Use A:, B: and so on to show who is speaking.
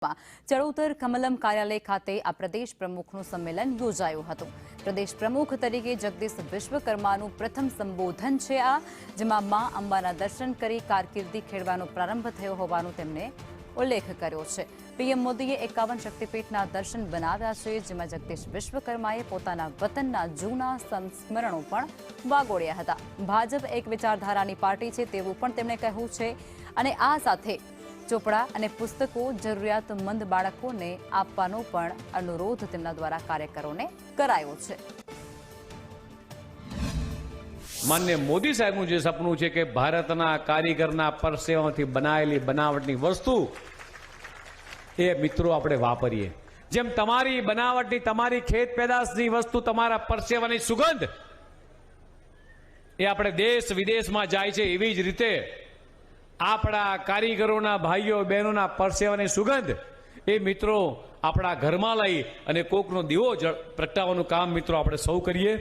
A: ચડોતર કમલમ કાર્યાલય ખાતે આ પ્રદેશ પ્રમુખનું સંમેલન યોજાયું હતું। પ્રદેશ પ્રમુખ તરીકે જગદીશ વિશ્વકર્માનું પ્રથમ સંબોધન છે આ, જેમાં મા અંબાના દર્શન કરી કારકિર્દી ખેડવાનો પ્રારંભ થયો હોવાનું તેમણે ઉલ્લેખ કર્યો છે। પીએમ મોદીએ 51 શક્તિપીઠના દર્શન બનાવ્યા છે, જેમાં જગદીશ વિશ્વકર્માએ પોતાના વતનના જૂના સંસ્મરણો પણ વાગોળ્યા હતા। ભાજપ એક વિચારધારાની પાર્ટી છે તેવું પણ તેમણે કહ્યું છે અને આ સાથે ચોપડા અને પુસ્તકો જરૂરિયાતમંદ બાળકોને આપવાનો પણ અનુરોધ તેમના દ્વારા કાર્યકરોને કરાયો છે।
B: માનनीय मोदी साहेबનું જે સપનું છે કે ભારતના કારીગરના પરસેવાથી બનાવેલી બનાવટની વસ્તુ એ મિત્રો આપણે વાપરીએ। જેમ તમારી બનાવટની તમારી ખેત પેદાશની વસ્તુ તમારા પરસેવાની સુગંધ એ આપણે દેશ વિદેશમાં જાય છે, એવી જ રીતે આપણા કારીગરોના ભાઈઓ બહેનોના પરસેવાની સુગંધ એ મિત્રો આપણા ઘરમાં લઈ અને કોકનો દીવો પ્રગટાવવાનું કામ મિત્રો આપણે સૌ કરીએ।